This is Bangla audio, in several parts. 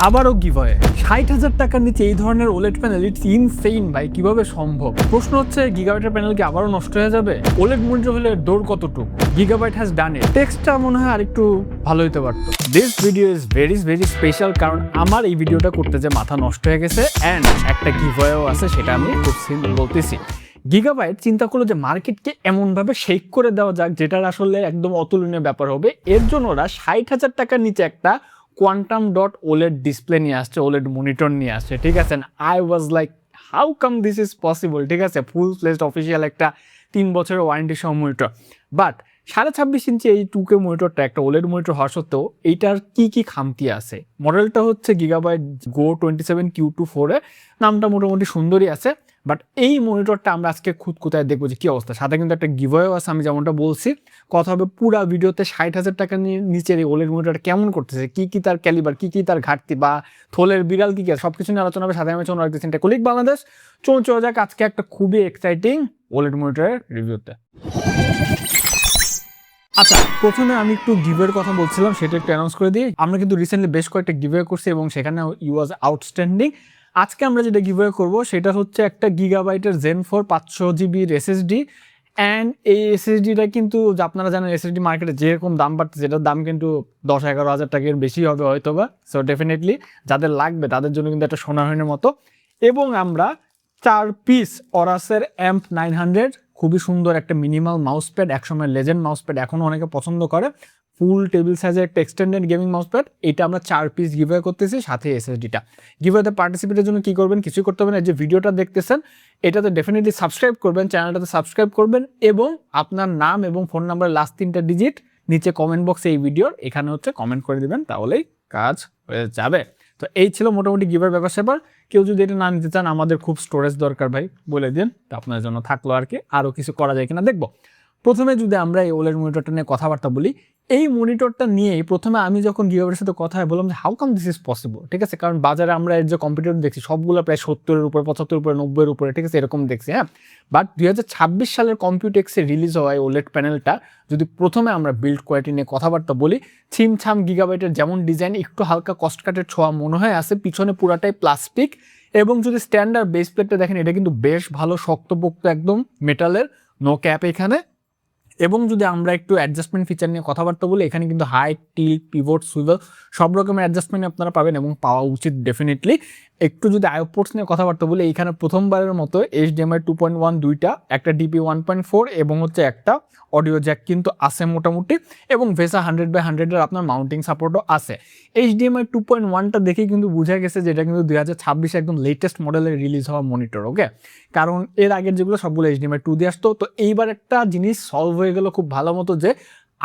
আবারও গিভওয়ে ৬০,০০০ টাকার নিচে এই ধরনের ওলেড প্যানেল, ইটস ইনসেইন ভাই, কিভাবে সম্ভব? প্রশ্ন হচ্ছে গিগাবাইটের প্যানেল কি আবারও নষ্ট হয়ে যাবে? ওলেড মনিটর হলে দৌড় কতটুকু? গিগাবাইট হ্যাজ ডান ইট। টেক্সটটা মনে হয় আরেকটু ভালো হতে পারতো। This video is very special, কারণ আমার এই ভিডিওটা করতে যে মাথা নষ্ট হয়ে গেছে অ্যান্ড একটা গিভওয়েও আছে, সেটা আমি খুব সিম্পল বলতেছি। গিগাবাইট চিন্তা করলো যে মার্কেটকে এমনভাবে শেক করে দেওয়া যাক যেটার আসলে একদম অতুলনীয় ব্যাপার হবে। এর জন্য ওরা ৬০,০০০ টাকার নিচে একটা কোয়ান্টাম ডট ওলেড ডিসপ্লে নিয়ে আসছে, ওলেড মনিটর নিয়ে আসছে, ঠিক আছে। I was like how come this is possible, ঠিক আছে। ফুল ফ্লেজড অফিসিয়াল একটা ৩ বছরের ওয়ারেন্টি সহ মনিটর, বাট 26.5 ইঞ্চি এই 2K মনিটরটা একটা ওলেড মনিটর হওয়া সত্ত্বেও এইটার কি খামতি আছে। মডেলটা হচ্ছে গিগাবাইট গো 27Q24 নামটা মোটামুটি সুন্দরই আছে, বাট এই মনিটরটা আমরা আজকে খুঁতখুঁতায় দেখবো যে কি অবস্থা। সাথে কিন্তু একটা গিভওয়েও আছে, আমি যেমনটা বলছি। কথা হবে পুরা ভিডিওতে ৬০,০০০ টাকা নিচের এই ওলেড মনিটরটা কেমন করতেছে, কি তার ক্যালিবার, কি তার ঘাটতি বা থোলের বিড়াল কি সব কিছু নিয়ে আলোচনা হবে। সাথে আমি চলে রাখতেছি টেকনিক বাংলাদেশ। চলে যাক আজকে একটা খুবই এক্সাইটিং ওলেড মনিটরের রিভিউতে। আচ্ছা, প্রথমে আমি একটু গিভের কথা বলছিলাম, সেটা একটু অ্যানাউন্স করে দিই। আমরা কিন্তু রিসেন্টলি বেশ কয়েকটা গিভওয়ে করছি এবং সেখানে ইউ ওয়াজ আউটস্ট্যান্ডিং। আজকে আমরা যেটা গিভওয়ে করব সেটা হচ্ছে একটা গিগাবাইটের জেন 4 500GB এসএসডি। অ্যান্ড এই এসএসডিটা কিন্তু আপনারা জানেন এসএসডি মার্কেটে যেরকম দাম বাড়তেছে, এটার দাম কিন্তু 10-11 হাজার টাকার বেশি হবে হয়তো বা। সো ডেফিনেটলি যাদের লাগবে তাদের জন্য কিন্তু একটা সোনা হরিণের মতো। এবং আমরা 4 পিস অরাসের অ্যাম্প 900, খুবই সুন্দর একটা মিনিমাল মাউস প্যাড, একসময় লেজেন্ড মাউস প্যাড, এখনও অনেকে পছন্দ করে, ফুল টেবিল সাইজের একটা এক্সটেন্ডেড গেমিং মাউস প্যাড, এটা আমরা 4 পিস গিভওয়ে করতেছি, সাথে এসএসডিটা। গিভওয়েতে পার্টিসিপেটের জন্য কি করবেন? কিছুই করতে হবে না। যে ভিডিওটা দেখতেছেন এটাতে ডেফিনেটলি সাবস্ক্রাইব করবেন, চ্যানেলটাতে সাবস্ক্রাইব করবেন এবং আপনার নাম এবং ফোন নাম্বারের লাস্ট 3টা ডিজিট নিচে কমেন্ট বক্সে এই ভিডিওর এখানে হচ্ছে কমেন্ট করে দিবেন, তাহলেই কাজ হয়ে যাবে। তো এই ছিল মোটামুটি গিভের ব্যাপার স্যাপার। কেউ যদি এটা না নিতে চান, আমাদের খুব স্টোরেজ দরকার ভাই, বলে দিন, তো আপনার জন্য থাকলো আর কি। আরও কিছু করা যায় কিনা দেখবো। প্রথমে যদি আমরা এই ওলেড মনিটরটা নিয়ে কথাবার্তা বলি, এই মনিটরটা নিয়েই প্রথমে আমি যখন গিগাবাইটের সাথে কথা হয় বললাম যে how come this is possible, ঠিক আছে। কারণ বাজারে আমরা এর যে কম্পিউটার দেখছি সবগুলো প্রায় 70-এর উপরে, 75-এর উপরে, 90-এর উপরে, ঠিক আছে, এরকম দেখছি, হ্যাঁ। বাট 2026 সালের কম্পিউটেক্সে রিলিজ হওয়া ওলেড প্যানেলটা যদি প্রথমে আমরা বিল্ড কোয়ালিটি নিয়ে কথাবার্তা বলি, ছিমছাম গিগাবাইটের যেমন ডিজাইন, একটু হালকা কস্ট কাটের ছোঁয়া মনে হয় আছে, পিছনে পুরাটাই প্লাস্টিক। এবং যদি স্ট্যান্ডার্ড বেস প্লেটটা দেখেন, এটা কিন্তু বেশ ভালো শক্তপোক্ত একদম মেটালের, নো ক্যাপ এখানে। এবং যদি আমরা একটু অ্যাডজাস্টমেন্ট ফিচার নিয়ে কথাবার্তা বলি, এখানে কিন্তু হাইট, টিল্ট, পিভট, সুইভেল সব রকমের অ্যাডজাস্টমেন্ট আপনারা পাবেন এবং পাওয়া উচিত ডেফিনেটলি। একটু যদি আইওপোর্টস নিয়ে কথাবার্তা বলি, এইখানে প্রথমবারের মতো HDMI 2.1 দুইটা, একটা DP 1.4 এবং হচ্ছে একটা অডিও জ্যাক কিন্তু আছে মোটামুটি। এবং VESA 100/100 এর আপনার মাউন্টিং সাপোর্টও আছে। HDMI 2.1টা দেখেই কিন্তু বোঝা গেছে যে এটা কিন্তু 2026 একদম লেটেস্ট মডেলের রিলিজ হওয়া মনিটর, ওকে। কারণ এর আগের যেগুলো সবগুলো HDMI 2 দিয়ে আসতো। তো এইবার একটা জিনিস সলভ হয়ে গেল খুব ভালো মতো, যে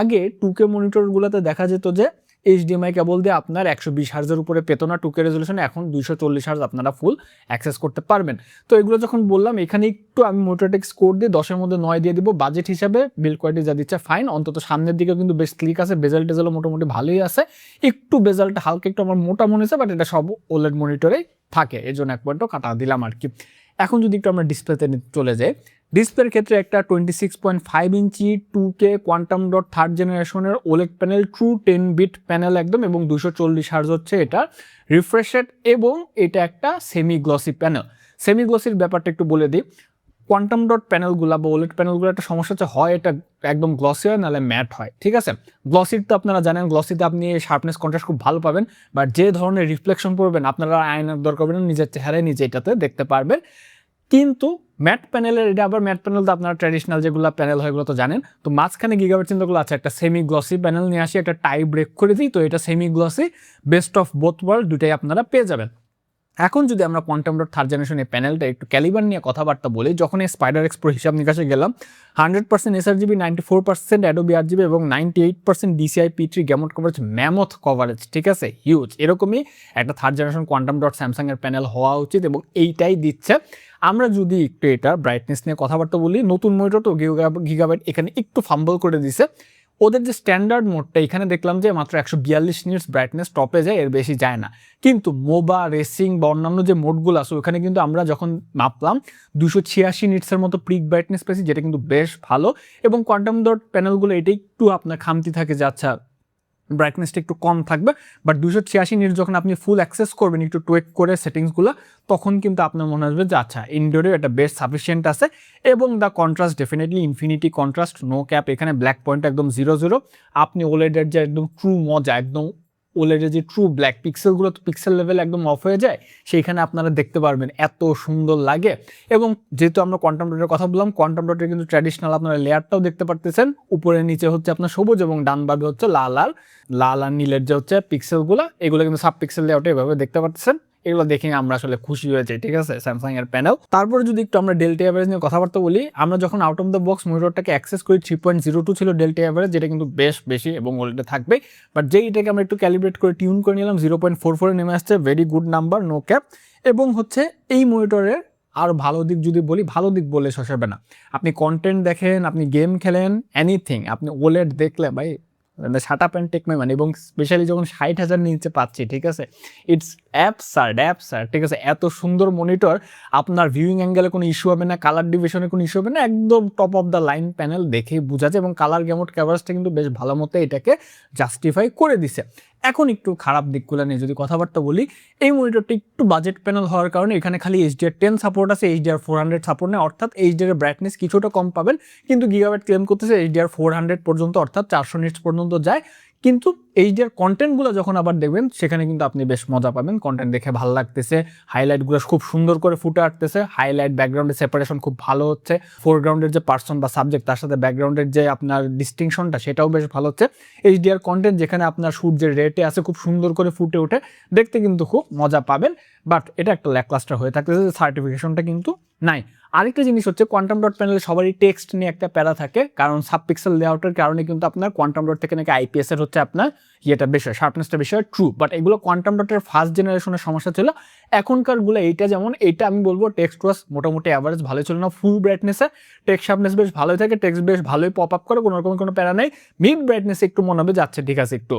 আগে 2K মনিটরগুলোতে দেখা যেত যে HDMI কেবল দিয়ে আপনার 120 হার্জের উপরে পেতো না 2K রেজলিউশনে, এখন 240 হার্জ আপনারা ফুল অ্যাক্সেস করতে পারবেন। তো এগুলো যখন বললাম, এখানে একটু আমি মোটরটেক স্কোর দিয়ে 10-এর মধ্যে 9 দিয়ে দিব। বাজেট হিসাবে বিল্ড কোয়ালিটি যা দিচ্ছে ফাইন, অন্তত সামনের দিকে কিন্তু বেশ ক্লিক আছে, বেজাল টেজালও মোটামুটি ভালোই আছে। একটু বেজালটা হালকা একটু আমার মোটা মনে হয়েছে, বাট এটা সব ওলেড মনিটরেই থাকে, এই জন্য 1 পয়েন্টও কাটা দিলাম আর কি। এখন যদি একটু আমরা ডিসপ্লেতে চলে যাই, ডিসপ্লের ক্ষেত্রে একটা 26.5 ইঞ্চি 2K কোয়ান্টাম ডট 3rd জেনারেশনের ওলেড প্যানেল, ট্রু 10-বিট প্যানেল একদম, এবং 240 হার্জ হচ্ছে এটা রিফ্রেশ রেট। এবং এটা একটা সেমি গ্লসি প্যানেল। সেমি গ্লসির ব্যাপারটা একটু বলে দিই। কোয়ান্টাম ডট প্যানেলগুলো বা ওলেড প্যানেলগুলো একটা সমস্যা হচ্ছে, হয় এটা একদম গ্লসি হয়, নাহলে ম্যাট হয়, ঠিক আছে। গ্লসির তো আপনারা জানেন, গ্লসিতে আপনি শার্পনেস কন্ট্রাস্ট খুব ভালো পাবেন, বাট যে ধরনের রিফ্লেকশন পড়বেন আপনারা আয়নার দরকার হবে না, নিজের চেহারায় নিজে এটাতে দেখতে পারবেন। কিন্তু ম্যাট প্যানেলের, এটা আবার ম্যাট প্যানেল তো আপনারা ট্র্যাডিশনাল যেগুলো প্যানেল হয় এগুলো তো জানেন। তো মাঝখানে গিগাবাইট চিন্তাগুলো আছে, একটা সেমি গ্লসি প্যানেল নিয়ে আসি, একটা টাই ব্রেক করে দিই, তো এটা semi glossy, best of both world দুটাই আপনারা পেয়ে যাবেন। এখন যদি আমরা কোয়ান্টাম ডট 3rd জেনারেশন এই প্যানেলটা একটু ক্যালিবার নিয়ে কথাবার্তা বলি, যখন এই স্পাইডার এক্স প্রো হিসাব নিকাশে গেলাম, 100% sRGB, 94% Adobe RGB এবং 98% DCI P3 gamut coverage, mammoth coverage, ঠিক আছে, হিউজ। এরকমই একটা 3rd generation quantum dot Samsung এর প্যানেল হওয়া উচিত এবং এইটাই দিচ্ছে। আমরা যদি একটু এটা ব্রাইটনেস নিয়ে কথাবার্তা বলি, নতুন মনিটর তো গিগাবাইট এখানে একটু ফাম্বল করে দিছে। ওদের যে স্ট্যান্ডার্ড মোডটা এখানে দেখলাম যে মাত্র 142 নিটস ব্রাইটনেস টপে যায়, এর বেশি যায় না। কিন্তু মোবা, রেসিং বা অন্যান্য যে মোডগুলো আছে ওখানে কিন্তু আমরা যখন মাপলাম 286 নিটসের মতো পিক ব্রাইটনেস পেয়েছি, যেটা কিন্তু বেশ ভালো। এবং কোয়ান্টাম ডট প্যানেলগুলো এটা একটু আপনার খামতি থাকে যে আচ্ছা ব্রাইটনেসটা একটু কম থাকবে, বাট 286 নিট যখন আপনি ফুল অ্যাক্সেস করবেন একটু টুয়েক করে সেটিংসগুলো, তখন কিন্তু আপনার মনে আসবে যে আচ্ছা ইনডোরে এটা বেস্ট সাফিসিয়েন্ট আছে। এবং the contrast definitely infinity contrast, no cap, এখানে ব্ল্যাক পয়েন্ট একদম 0 0। আপনি ওলেডের যে একদম ট্রু মজা, একদম ওলেডের যে ট্রু ব্ল্যাক পিক্সেলগুলো তো পিক্সেল লেভেল একদম অফ হয়ে যায়, সেইখানে আপনারা দেখতে পারবেন এত সুন্দর লাগে। এবং যেহেতু আমরা কোয়ান্টাম ডটের কথা বললাম, কোয়ান্টাম ডটের কিন্তু ট্র্যাডিশনাল আপনারা লেয়ারটাও দেখতে পারতেছেন, উপরে নিচে হচ্ছে আপনার সবুজ এবং ডান বামে হচ্ছে লাল আর নীলের যে হচ্ছে পিক্সেলগুলো, এগুলো কিন্তু সাব পিক্সেল লেআউটে এভাবে দেখতে পাচ্ছেন। এগুলো দেখে আমরা আসলে খুশি হয়েছি, ঠিক আছে, স্যামসাং এর প্যানেল। তারপরে যদি একটু আমরা ডেল্টা এভারেজ নিয়ে কথাবার্তা বলি, আমরা যখন আউট অফ দ্য বক্স মনিটরটাকে অ্যাক্সেস করি 3.02 ছিল ডেল্টা এভারেজ, যেটা কিন্তু বেশ বেশি এবং ওটা থাকবে। বাট যেই এটাকে আমরা একটু ক্যালিব্রেট করে টিউন করে নিলাম 0.44 নেমে আসছে, very good number, no cap. এবং হচ্ছে এই মনিটরের আর ভালো দিক যদি বলি, ভালো দিক বলে শেষাবে না। আপনি কন্টেন্ট দেখেন, আপনি গেম খেলেন, এনিথিং, আপনি ওলেড দেখলে ভাই shut up and take my money. এবং স্পেশালি যখন 60,000 নিচে পাচ্ছি, ঠিক আছে, ইটস অ্যাবসার্ড, ঠিক আছে। এত সুন্দর মনিটর, আপনার ভিউইং অ্যাঙ্গেলে কোনো ইস্যু হবে না, কালার ডিভিশনে কোনো ইস্যু হবে না, একদম top of the line panel দেখেই বোঝা যায়। এবং কালার গ্যামোট কভারেজটা কিন্তু বেশ ভালো মতো এটাকে জাস্টিফাই করে দিছে। এখন একটু খারাপ দিকগুলো নিয়ে যদি কথাবার্তা বলি, এই মনিটরটা একটু বাজেট প্যানেল হওয়ার কারণে এখানে খালি HDR10 সাপোর্ট আছে, HDR400 সাপোর্ট নেই, অর্থাৎ HDR ব্রাইটনেস কিছুটা কম পাবেন। কিন্তু গিগাবাইট ক্লেম করতেছে HDR400 পর্যন্ত, অর্থাৎ 400 নিটস পর্যন্ত যায়। কিন্তু HDR কন্টেন্টগুলো যখন আবার দেখবেন, সেখানে কিন্তু আপনি বেশ মজা পাবেন, কন্টেন্ট দেখে ভালো লাগতেছে, হাইলাইটগুলো খুব সুন্দর করে ফুটে আসতেছে, হাইলাইট ব্যাকগ্রাউন্ডের সেপারেশন খুব ভালো হচ্ছে, ফোরগ্রাউন্ডের যে পার্সন বা সাবজেক্ট তার সাথে ব্যাকগ্রাউন্ডের যে আপনার ডিস্টিংশনটা সেটাও বেশ ভালো হচ্ছে। HDR কন্টেন্ট যেখানে আপনার সূর্যের রেটে আছে খুব সুন্দর করে ফুটে ওঠে, দেখতে কিন্তু খুব মজা পাবেন। বাট এটা একটা ল্যাকলাস্টার হয়ে থাকতেছে, সার্টিফিকেশনটা কিন্তু নাই। আরেকটা জিনিস হচ্ছে, কোয়ান্টাম ডট প্যানেলে সবারই টেক্সট নিয়ে একটা প্যারা থাকে, কারণ সাব পিক্সেল লেআউটের কারণে কিন্তু আপনার কোয়ান্টাম ডট থেকে নাকি IPS এর হচ্ছে আপনার ইয়েটা বেশি, শার্পনেসটা বেশি হয়, ট্রু। বাট এগুলো কোয়ান্টাম ডটের ফার্স্ট জেনারেশনের সমস্যা ছিল। এখনকারগুলো এইটা যেমন, এইটা আমি বলবো টেক্সট ওয়াজ মোটামুটি অ্যাভারেজ ভালো ছিল না, ফুল ব্রাইটনেসে টেক্সট শার্পনেস বেশ ভালোই থাকে, টেক্সট বেশ ভালোই পপ আপ করে, কোনো রকম কোনো প্যারা নেই। মিড ব্রাইটনেসে একটু মনে হবে যাচ্ছে, ঠিক আছে, একটু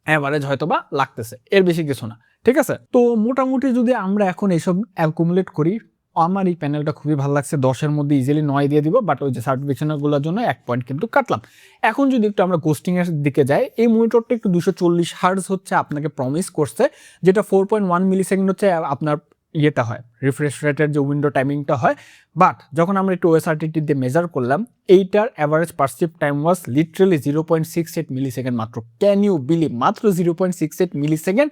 অ্যাভারেজ হয়তো বা লাগতেছে, এর বেশি কিছু না, ঠিক আছে। তো মোটামুটি যদি আমরা এখন এইসব অ্যাকুমুলেট করি, আমার এই প্যানেলটা খুবই ভালো লাগছে, 10-এর মধ্যে ইজিলি 9 দিয়ে দিব। বাট ওই যে সার্টিফিকেশনগুলোর জন্য 1 পয়েন্ট কিন্তু কাটলাম। এখন যদি একটু আমরা গোস্টিং এর দিকে যাই, এই মনিটরটা একটু 240 হার্জ হচ্ছে আপনাকে প্রমিস করছে, যেটা 4.1 মিলি সেকেন্ড হচ্ছে আপনার ইয়েটা হয়, রিফ্রেশ রেটের যে উইন্ডো টাইমিংটা হয়। বাট যখন আমরা একটু OSRTT দিয়ে মেজার করলাম, এইটার average perceive time was literally 0.68 millisecond মাত্র। ক্যান ইউ বিলিভ, মাত্র 0.68 মিলি সেকেন্ড।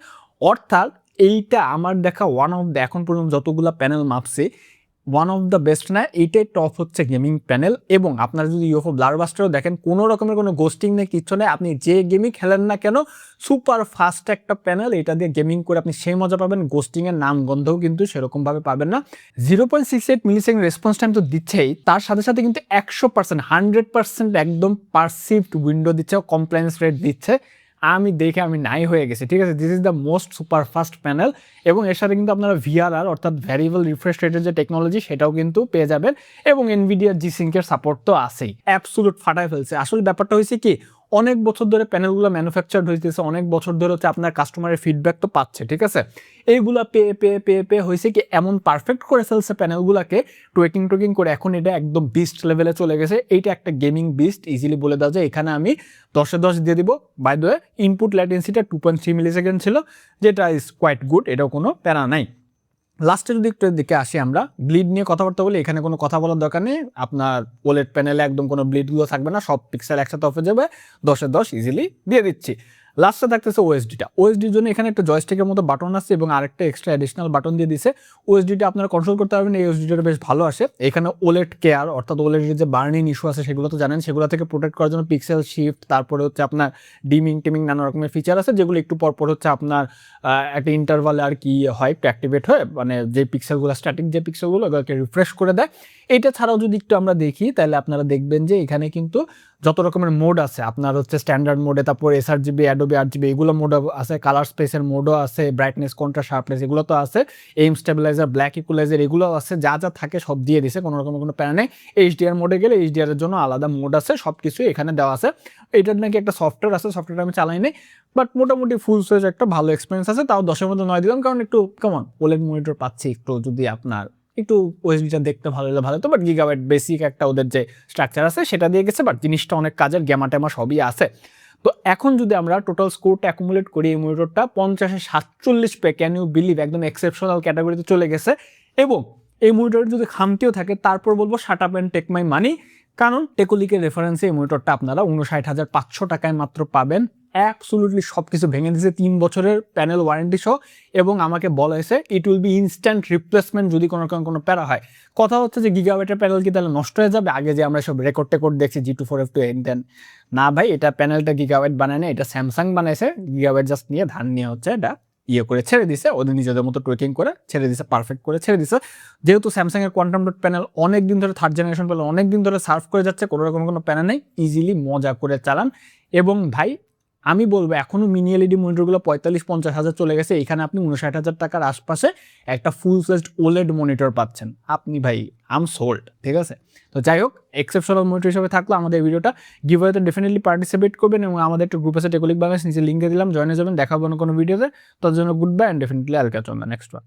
অর্থাৎ এইটা আমার দেখা ওয়ান অফ দ্য, এখন পর্যন্ত যতগুলো প্যানেল মাপছে, ওয়ান অফ দ্য বেস্ট না, এইটাই টপ হচ্ছে গেমিং প্যানেল। এবং আপনারা যদি UFO ব্লারবাস্টারও দেখেন, কোনো রকমের কোনো গোস্টিং নেই, কিচ্ছু নেই, আপনি যে গেমই খেলেন না কেন, সুপার ফাস্ট একটা প্যানেল, এটা দিয়ে গেমিং করে আপনি সেই মজা পাবেন, গোস্টিংয়ের নাম গন্ধও কিন্তু সেরকমভাবে পাবেন না। 0.68 মিলি সেকেন্ড রেসপন্স টাইম তো দিচ্ছেই, তার সাথে সাথে কিন্তু 100%, 100% একদম পারসিভড উইন্ডো দিচ্ছে, কমপ্লায়েন্স রেট দিচ্ছে। আমি দেখে আমি নাই হয়ে গেছি, ঠিক আছে। This is the most super fast panel. এবং এর সাথে কিন্তু আপনারা VRR অর্থাৎ ভ্যারিয়েবল রিফ্রেশ রেটের যে টেকনোলজি, সেটাও কিন্তু পেয়ে যাবেন। এবং NVIDIA G-Sync-এর সাপোর্ট তো আছেই, অ্যাবসোলুট ফাটায় ফেলছে। আসলে ব্যাপারটা হয়েছে কি, অনেক বছর ধরে প্যানেলগুলো ম্যানুফ্যাকচার হইতেছে, অনেক বছর ধরে হচ্ছে আপনার কাস্টমারের ফিডব্যাক তো পাচ্ছে, ঠিক আছে। এইগুলা পেয়ে হয়েছে কি, এমন পারফেক্ট করে ফেলছে প্যানেলগুলোকে, টোকিং করে এখন এটা একদম বিস্ট লেভেলে চলে গেছে। এইটা একটা গেমিং বিস্ট, ইজিলি বলে দেওয়া যায়। এখানে আমি 10-এ 10 দিয়ে দিব। বাই দ্য ওয়ে, ইনপুট ল্যাটেন্সিটা 2.3 মিলি সেকেন্ড ছিল, যেটা ইজ কোয়াইট গুড, এটাও কোনো প্যারা নাই। লাস্টে যদি একটু দিকে আসি, আমরা ব্লিড নিয়ে কথাবার্তা বলি, এখানে কোনো কথা বলার দরকার নেই। আপনার ওলেড প্যানেলে একদম কোনো ব্লিডগুলো থাকবে না, সব পিক্সেল একসাথে অফ হয়ে যাবে। 10-এ 10 ইজিলি দিয়ে দিচ্ছি। লাস্টে থাকতেছে ওএসডিটা। ওএসডির জন্য এখানে একটা জয়স্টিকের মতো বাটন আছে এবং আরেকটা এক্সট্রা অ্যাডিশনাল বাটন দিয়ে দিছে। ওএসডিটা আপনারা কন্ট্রোল করতে পারবেন, এই ওএসডিটা বেশ ভালো আসে। এখানে ওলেড কেয়ার অর্থাৎ ওলেডের যে বার্নিং ইস্যু আছে সেগুলো তো জানেন, সেগুলো থেকে প্রোটেক্ট করার জন্য পিক্সেল শিফট, তারপরে হচ্ছে আপনার ডিমিং টিমিং নানা রকমের ফিচার আছে, যেগুলো একটু পরপর হচ্ছে আপনার একটা ইন্টারভালে আর কি হয়, একটু অ্যাক্টিভেট হয়, মানে যে পিক্সেলগুলো স্ট্যাটিক যে পিক্সেলগুলো ওগুলোকে রিফ্রেশ করে দেয়। এইটা ছাড়াও যদি একটু আমরা দেখি, তাহলে আপনারা দেখবেন যে এখানে কিন্তু যত রকমের মোড আছে, আপনার হচ্ছে স্ট্যান্ডার্ড মোডে, তারপর SRGB, অ্যাডোবি RGB, এগুলো মোড আছে, কালার স্পেসের মোডও আছে, ব্রাইটনেস, কন্ট্রাস্ট, শার্পনেস, এগুলো তো আছে, এইম স্টেবিলাইজার, ব্ল্যাক ইকুয়ালাইজার, এগুলো আছে, যা যা থাকে সব দিয়ে দিছে, কোনো রকমের কোনো প্যারা নেই। HDR মোডে গেলে HDR এর জন্য আলাদা মোড আছে, সব কিছুই এখানে দেওয়া আছে। এটার নাকি একটা সফটওয়্যার আছে, সফটওয়্যার আমি চালাই নাই, বাট মোটামুটি ফুল সাইজ একটা ভালো এক্সপিরিয়েন্স আছে। তাও 10-এর মধ্যে 9 দিলাম, কারণ একটু কেমন ওলেড মনিটর পাচ্ছি, একটু যদি আপনার একটু ওএসডিটা দেখতে ভালো হলে ভালো হতো। বাট গিগাবাইট বেসিক একটা ওদের যে স্ট্রাকচার আছে সেটা দিয়ে গেছে, বাট জিনিসটা অনেক কাজের, গ্যামা ট্যামা সবই আছে। তো এখন যদি আমরা টোটাল স্কোরটা অ্যাকুমুলেট করি, এই মনিটরটা 50-এ 47 পেয়ে, ক্যান ইউ বিলিভ, একদম এক্সেপশনাল ক্যাটাগরিতে চলে গেছে। এবং এই মনিটরের যদি খামতিও থাকে তারপর বলবো shut up and take my money, কারণ টেকোলিকের রেফারেন্সে এই মনিটরটা আপনারা 59,500 টাকায় মাত্র পাবেন। অ্যাবসলুটলি সব কিছু ভেঙে দিয়েছে, 3 বছরের প্যানেল ওয়ারেন্টি সহ, এবং আমাকে বলা হয়েছে it will be instant replacement যদি কোনো প্যারা হয়। কথা হচ্ছে যে গিগাবাইটের প্যানেল কি তাহলে নষ্ট হয়ে যাবে? আগে যে আমরা সব রেকর্ড টেকর্ড দেখছি G2 4F2 10, না ভাই, এটা প্যানেলটা গিগাবাইট বানায় না, এটা স্যামসাং বানাইছে। গিগাবাইট জাস্ট নিয়ে ধান নিয়ে হচ্ছে এটা করে ছেড়ে দিছে, ওদের নিজেদের মতো টুইকিং করে ছেড়ে দিছে, পারফেক্ট করে ছেড়ে দিছে। যেহেতু স্যামসাং এর কোয়ান্টাম ডট প্যানেল অনেক দিন ধরে, 3rd জেনারেশন প্যানেল অনেক দিন ধরে সার্ভ করে যাচ্ছে, কোনো রকম কোনো প্যানেল নেই, ইজিলি মজা করে চালান। এবং ভাই আমি বলবো এখনো মিনি এলইডি মনিটরগুলো 45-50 হাজার চলে গেছে, এখানে আপনি 59,000 টাকার আশপাশে একটা ফুল ফ্লেজড ওলেড মনিটর পাচ্ছেন আপনি, ভাই আম সোল্ড। ঠিক আছে, তো যাই হোক, এক্সেপশনাল মনিটর হিসেবে থাকলো আমাদের ভিডিওটা। গিভওয়েতে ডেফিনেটলি পার্টিসিপেট করবেন, এবং আমাদের একটা গ্রুপ আছে টেকোলিক বাংলাদেশ, নিচে লিঙ্কে দিলাম, জয়েন হয়ে যাবেন। দেখা হবে কোনো ভিডিওতে, তার জন্য good bye, and definitely Al catch on the next one.